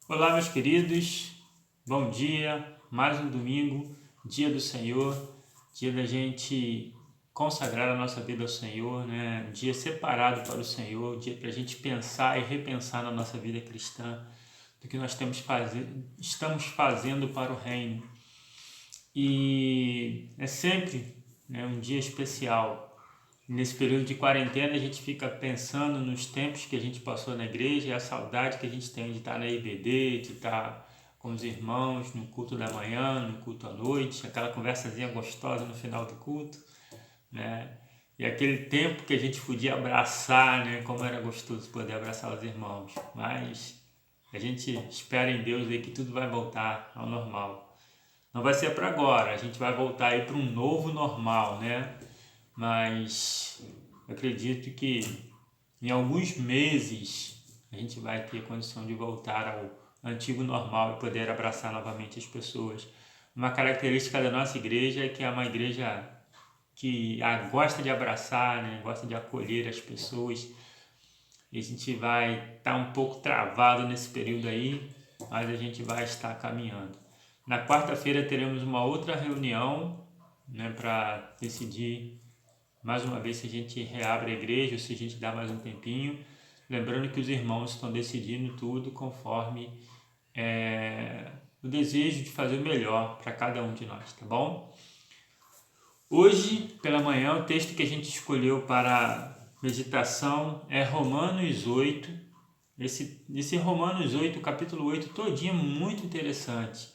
Olá, meus queridos, bom dia, mais um domingo, dia do Senhor, dia da gente consagrar a nossa vida ao Senhor, né? Um dia separado para o Senhor, um dia para a gente pensar e repensar na nossa vida cristã, do que nós estamos fazendo para o reino. E é sempre, né, um dia especial. Nesse período de quarentena a gente fica pensando nos tempos que a gente passou na igreja e a saudade que a gente tem de estar na IBD, de estar com os irmãos no culto da manhã, no culto à noite, aquela conversazinha gostosa no final do culto, né? E aquele tempo que a gente podia abraçar, né? Como era gostoso poder abraçar os irmãos. Mas a gente espera em Deus aí que tudo vai voltar ao normal. Não vai ser para agora, a gente vai voltar aí para um novo normal, né? Mas eu acredito que em alguns meses a gente vai ter condição de voltar ao antigo normal e poder abraçar novamente as pessoas. Uma característica da nossa igreja é que é uma igreja que gosta de abraçar, né? Gosta de acolher as pessoas. E a gente vai estar um pouco travado nesse período aí, mas a gente vai estar caminhando. Na quarta-feira teremos uma outra reunião, né, para decidir mais uma vez se a gente reabre a igreja ou se a gente dá mais um tempinho. Lembrando que os irmãos estão decidindo tudo conforme o desejo de fazer o melhor para cada um de nós, tá bom? Hoje, pela manhã, o texto que a gente escolheu para meditação é Romanos 8. Esse Romanos 8, capítulo 8, todinho é muito interessante.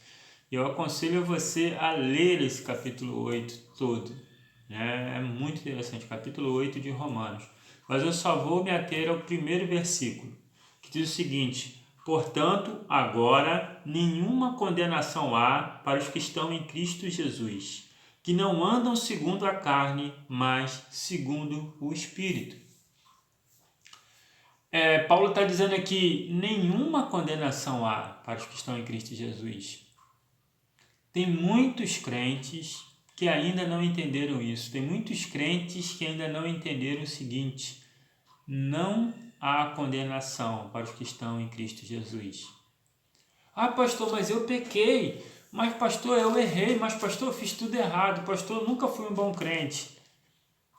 Eu aconselho você a ler esse capítulo 8 todo. É muito interessante, capítulo 8 de Romanos. Mas eu só vou me ater ao primeiro versículo, que diz o seguinte: portanto, agora nenhuma condenação há para os que estão em Cristo Jesus, que não andam segundo a carne, mas segundo o Espírito. Paulo está dizendo aqui: nenhuma condenação há para os que estão em Cristo Jesus. Tem muitos crentes que ainda não entenderam isso. Tem muitos crentes que ainda não entenderam o seguinte: não há condenação para os que estão em Cristo Jesus. Ah, pastor, mas eu pequei. Mas, pastor, eu errei. Mas, pastor, eu fiz tudo errado. Pastor, eu nunca fui um bom crente.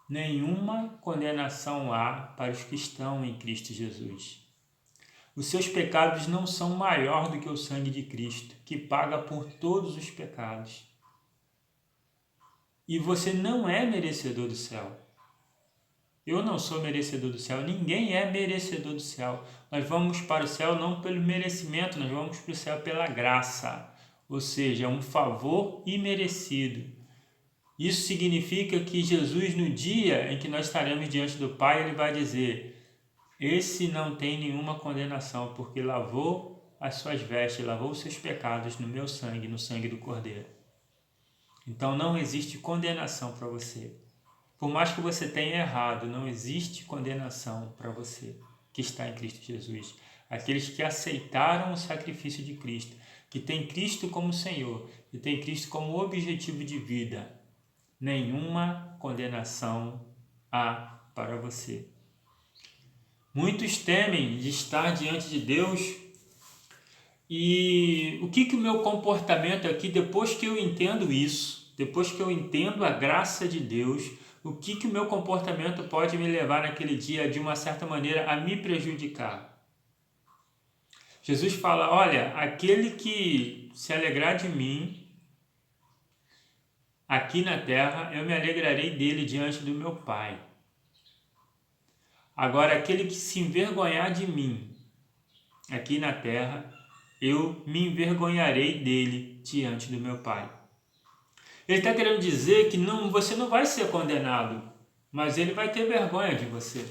Nenhuma condenação há para os que estão em Cristo Jesus. Os seus pecados não são maior do que o sangue de Cristo, que paga por todos os pecados. E você não é merecedor do céu. Eu não sou merecedor do céu, ninguém é merecedor do céu. Nós vamos para o céu não pelo merecimento, nós vamos para o céu pela graça, ou seja, um favor imerecido. Isso significa que Jesus, no dia em que nós estaremos diante do Pai, Ele vai dizer: esse não tem nenhuma condenação, porque lavou as suas vestes, lavou os seus pecados no meu sangue, no sangue do Cordeiro. Então não existe condenação para você. Por mais que você tenha errado, não existe condenação para você que está em Cristo Jesus. Aqueles que aceitaram o sacrifício de Cristo, que tem Cristo como Senhor, que tem Cristo como objetivo de vida, nenhuma condenação há para você. Muitos temem de estar diante de Deus. E o que o meu comportamento aqui, depois que eu entendo isso, depois que eu entendo a graça de Deus, o que o meu comportamento pode me levar naquele dia, de uma certa maneira, a me prejudicar? Jesus fala: olha, aquele que se alegrar de mim aqui na terra, eu me alegrarei dele diante do meu Pai. Agora, aquele que se envergonhar de mim aqui na terra, eu me envergonharei dele diante do meu Pai. Ele está querendo dizer que você não vai ser condenado, mas ele vai ter vergonha de você.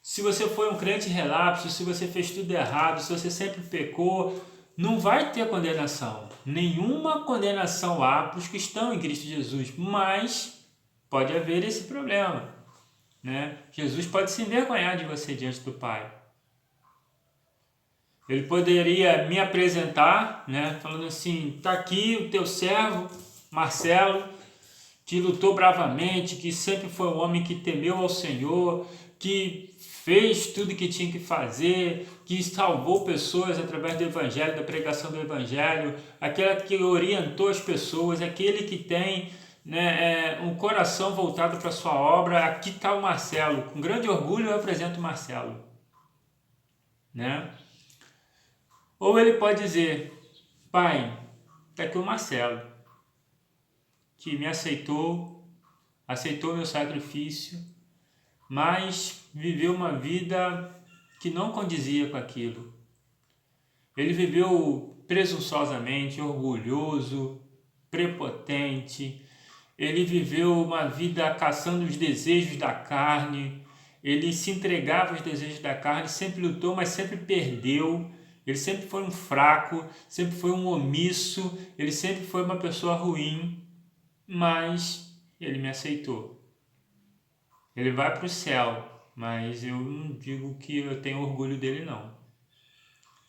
Se você foi um crente relapso, se você fez tudo errado, se você sempre pecou, não vai ter condenação. Nenhuma condenação há para os que estão em Cristo Jesus, mas pode haver esse problema, né? Jesus pode se envergonhar de você diante do Pai. Ele poderia me apresentar, né, falando assim: está aqui o teu servo, Marcelo, que lutou bravamente, que sempre foi um homem que temeu ao Senhor, que fez tudo que tinha que fazer, que salvou pessoas através do Evangelho, da pregação do Evangelho, aquele que orientou as pessoas, aquele que tem, né, um coração voltado para a sua obra. Aqui está o Marcelo. Com grande orgulho eu apresento o Marcelo. Né? Ou ele pode dizer: pai, está aqui o Marcelo, que me aceitou meu sacrifício, mas viveu uma vida que não condizia com aquilo. Ele viveu presunçosamente, orgulhoso, prepotente. Ele viveu uma vida caçando os desejos da carne. Ele se entregava aos desejos da carne, sempre lutou, mas sempre perdeu. Ele sempre foi um fraco, sempre foi um omisso, ele sempre foi uma pessoa ruim, mas ele me aceitou. Ele vai para o céu, mas eu não digo que eu tenho orgulho dele, não.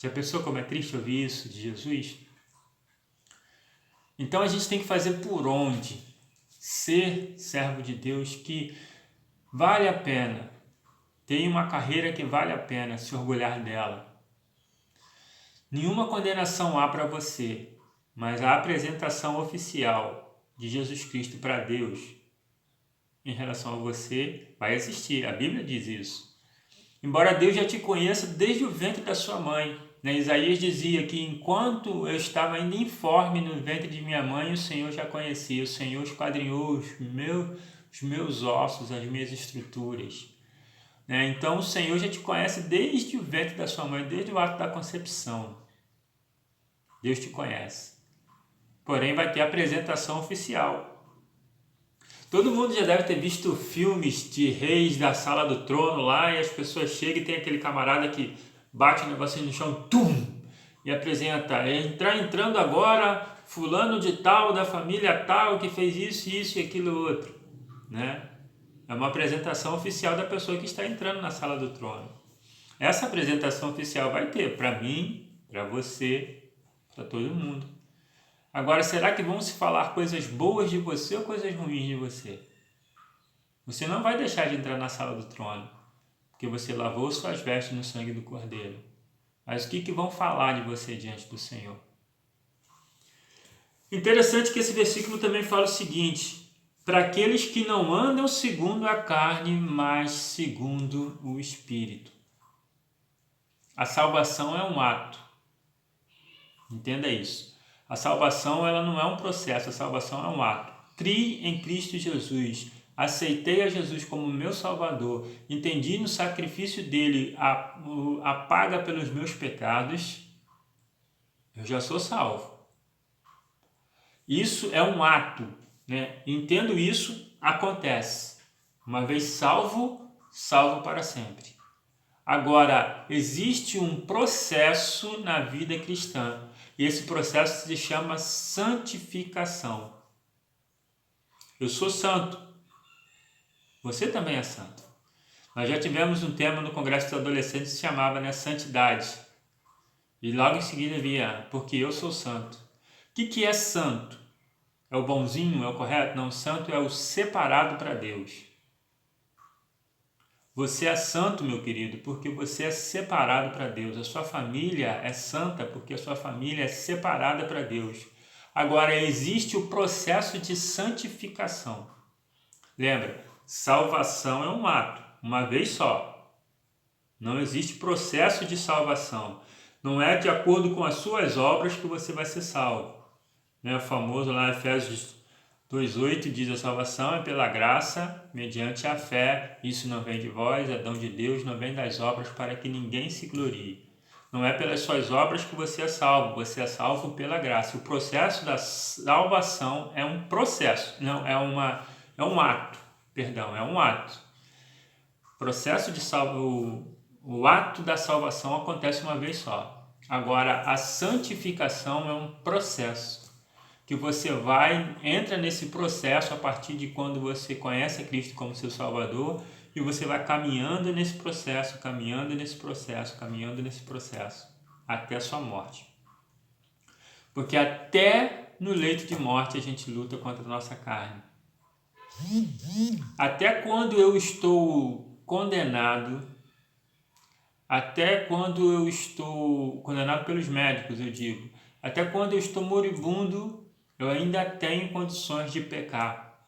Já pensou como é triste ouvir isso de Jesus? Então a gente tem que fazer por onde ser servo de Deus que vale a pena, tem uma carreira que vale a pena se orgulhar dela. Nenhuma condenação há para você, mas a apresentação oficial de Jesus Cristo para Deus em relação a você vai existir. A Bíblia diz isso. Embora Deus já te conheça desde o ventre da sua mãe, né? Isaías dizia que enquanto eu estava ainda informe no ventre de minha mãe, o Senhor já conhecia, o Senhor esquadrinhou os meus ossos, as minhas estruturas. Então o Senhor já te conhece desde o ventre da sua mãe, desde o ato da concepção. Deus te conhece. Porém vai ter a apresentação oficial. Todo mundo já deve ter visto filmes de reis da Sala do Trono lá, e as pessoas chegam e tem aquele camarada que bate o negocinho no chão, tum, e apresenta: entrando agora fulano de tal, da família tal, que fez isso e aquilo outro, né? É uma apresentação oficial da pessoa que está entrando na Sala do Trono. Essa apresentação oficial vai ter para mim, para você, para todo mundo. Agora, será que vão se falar coisas boas de você ou coisas ruins de você? Você não vai deixar de entrar na Sala do Trono, porque você lavou suas vestes no sangue do Cordeiro. Mas o que vão falar de você diante do Senhor? Interessante que esse versículo também fala o seguinte: para aqueles que não andam segundo a carne, mas segundo o Espírito. A salvação é um ato. Entenda isso. A salvação, ela não é um processo, a salvação é um ato. Criei em Cristo Jesus, aceitei a Jesus como meu Salvador, entendi no sacrifício dele a paga pelos meus pecados, eu já sou salvo. Isso é um ato, né? Entendo isso, acontece. Uma vez salvo, salvo para sempre. Agora, existe um processo na vida cristã, e esse processo se chama santificação. Eu sou santo. Você também é santo. Nós já tivemos um tema no Congresso dos Adolescentes que se chamava, né, Santidade. E logo em seguida vinha, porque eu sou santo. O que é santo? É o bonzinho? É o correto? Não, santo é o separado para Deus. Você é santo, meu querido, porque você é separado para Deus. A sua família é santa porque a sua família é separada para Deus. Agora, existe o processo de santificação. Lembra, salvação é um ato, uma vez só. Não existe processo de salvação. Não é de acordo com as suas obras que você vai ser salvo. O famoso lá, Efésios 2,8 diz: a salvação é pela graça, mediante a fé. Isso não vem de vós, é dom de Deus, não vem das obras, para que ninguém se glorie. Não é pelas suas obras que você é salvo pela graça. O processo da salvação é um processo, não é um ato. É um ato. Processo de o ato da salvação acontece uma vez só. Agora, a santificação é um processo que você entra nesse processo a partir de quando você conhece a Cristo como seu Salvador, e você vai caminhando nesse processo, até a sua morte. Porque até no leito de morte a gente luta contra a nossa carne. Até quando eu estou condenado, até quando eu estou condenado pelos médicos, eu digo, até quando eu estou moribundo, eu ainda tenho condições de pecar.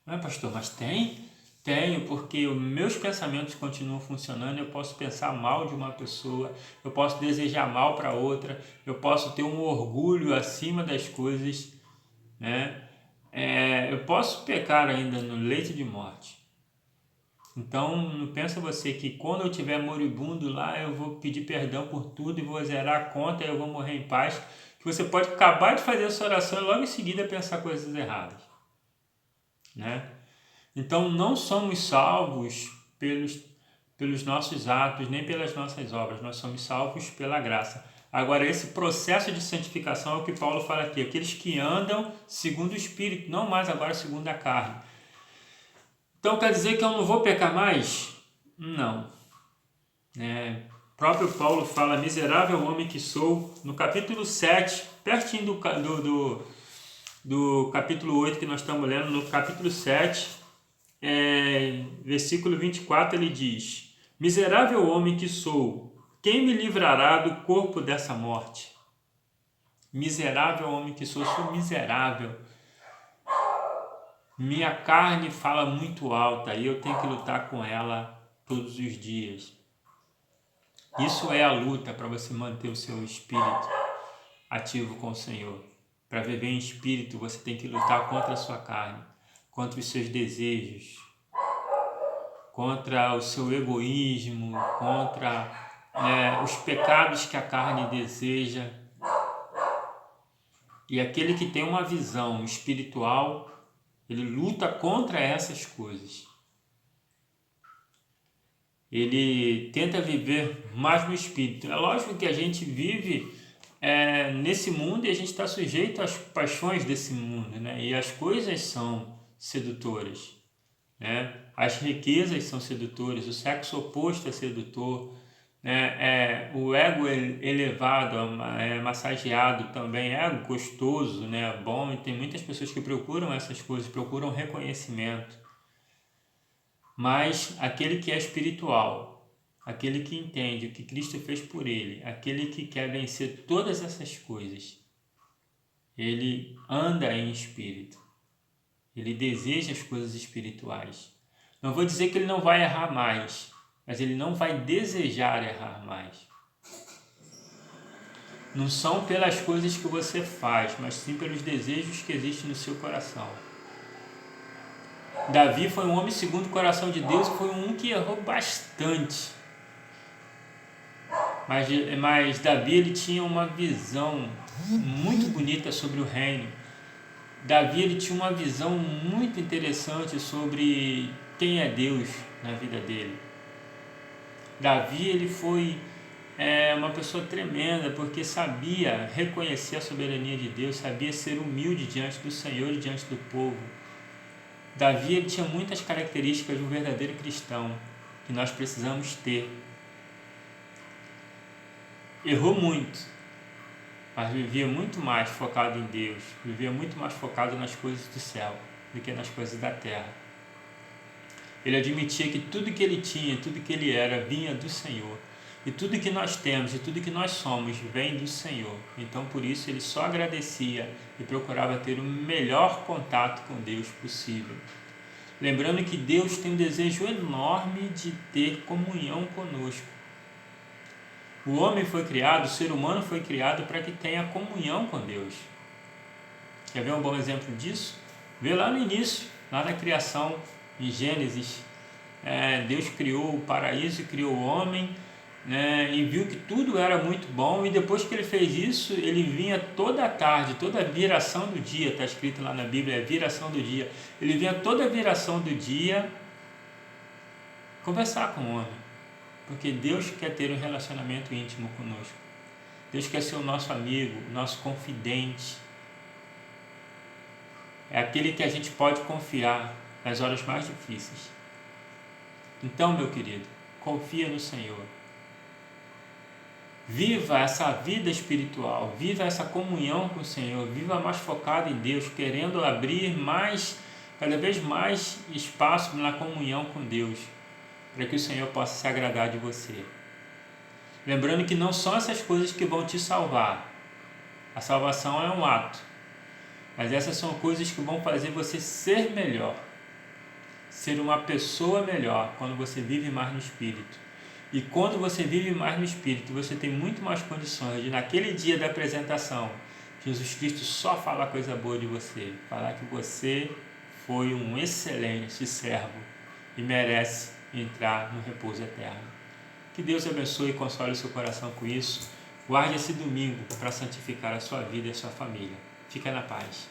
Não é, pastor, mas tem? Tenho, porque os meus pensamentos continuam funcionando, eu posso pensar mal de uma pessoa, eu posso desejar mal para outra, eu posso ter um orgulho acima das coisas, né? Eu posso pecar ainda no leito de morte. Então, não pensa você que quando eu estiver moribundo lá, eu vou pedir perdão por tudo e vou zerar a conta e eu vou morrer em paz. Que você pode acabar de fazer essa oração e logo em seguida pensar coisas erradas, né? Então, não somos salvos pelos nossos atos, nem pelas nossas obras. Nós somos salvos pela graça. Agora, esse processo de santificação é o que Paulo fala aqui. Aqueles que andam segundo o Espírito, não mais agora segundo a carne. Então, quer dizer que eu não vou pecar mais? Não. O próprio Paulo fala, miserável homem que sou, no capítulo 7, pertinho do capítulo 8 que nós estamos lendo, no capítulo 7, versículo 24, ele diz, miserável homem que sou, quem me livrará do corpo dessa morte? Miserável homem que sou miserável. Minha carne fala muito alta e eu tenho que lutar com ela todos os dias. Isso é a luta para você manter o seu espírito ativo com o Senhor. Para viver em espírito, você tem que lutar contra a sua carne, contra os seus desejos, contra o seu egoísmo, contra os pecados que a carne deseja. E aquele que tem uma visão espiritual, ele luta contra essas coisas. Ele tenta viver mais no Espírito. É lógico que a gente vive nesse mundo e a gente está sujeito às paixões desse mundo, né? E as coisas são sedutoras, né? As riquezas são sedutoras, o sexo oposto é sedutor, né? O ego elevado, massageado também, ego gostoso, né? Bom, e tem muitas pessoas que procuram essas coisas, procuram reconhecimento. Mas aquele que é espiritual, aquele que entende o que Cristo fez por ele, aquele que quer vencer todas essas coisas, ele anda em espírito, ele deseja as coisas espirituais. Não vou dizer que ele não vai errar mais, mas ele não vai desejar errar mais. Não são pelas coisas que você faz, mas sim pelos desejos que existem no seu coração. Davi foi um homem segundo o coração de Deus, foi um que errou bastante. Mas Davi ele tinha uma visão muito bonita sobre o reino. Davi ele tinha uma visão muito interessante sobre quem é Deus na vida dele. Davi ele foi uma pessoa tremenda, porque sabia reconhecer a soberania de Deus, sabia ser humilde diante do Senhor e diante do povo. Davi ele tinha muitas características de um verdadeiro cristão que nós precisamos ter. Errou muito, mas vivia muito mais focado em Deus, vivia muito mais focado nas coisas do céu do que nas coisas da terra. Ele admitia que tudo que ele tinha, tudo que ele era, vinha do Senhor. E tudo que nós temos e tudo que nós somos vem do Senhor. Então, por isso, ele só agradecia e procurava ter o melhor contato com Deus possível. Lembrando que Deus tem um desejo enorme de ter comunhão conosco. O homem foi criado, o ser humano foi criado para que tenha comunhão com Deus. Quer ver um bom exemplo disso? Vê lá no início, lá na criação, em Gênesis. Deus criou o paraíso e criou o homem, e viu que tudo era muito bom, e depois que ele fez isso, ele vinha toda a tarde, toda a viração do dia, está escrito lá na Bíblia, viração do dia, ele vinha toda a viração do dia conversar com o homem, porque Deus quer ter um relacionamento íntimo conosco, Deus quer ser o nosso amigo, o nosso confidente, é aquele que a gente pode confiar nas horas mais difíceis. Então, meu querido, confia no Senhor. Viva essa vida espiritual, viva essa comunhão com o Senhor, viva mais focado em Deus, querendo abrir cada vez mais espaço na comunhão com Deus, para que o Senhor possa se agradar de você. Lembrando que não são essas coisas que vão te salvar. A salvação é um ato, mas essas são coisas que vão fazer você ser melhor, ser uma pessoa melhor quando você vive mais no Espírito. E quando você vive mais no Espírito, você tem muito mais condições de, naquele dia da apresentação, Jesus Cristo só falar coisa boa de você, falar que você foi um excelente servo e merece entrar no repouso eterno. Que Deus abençoe e console o seu coração com isso. Guarde esse domingo para santificar a sua vida e a sua família. Fica na paz.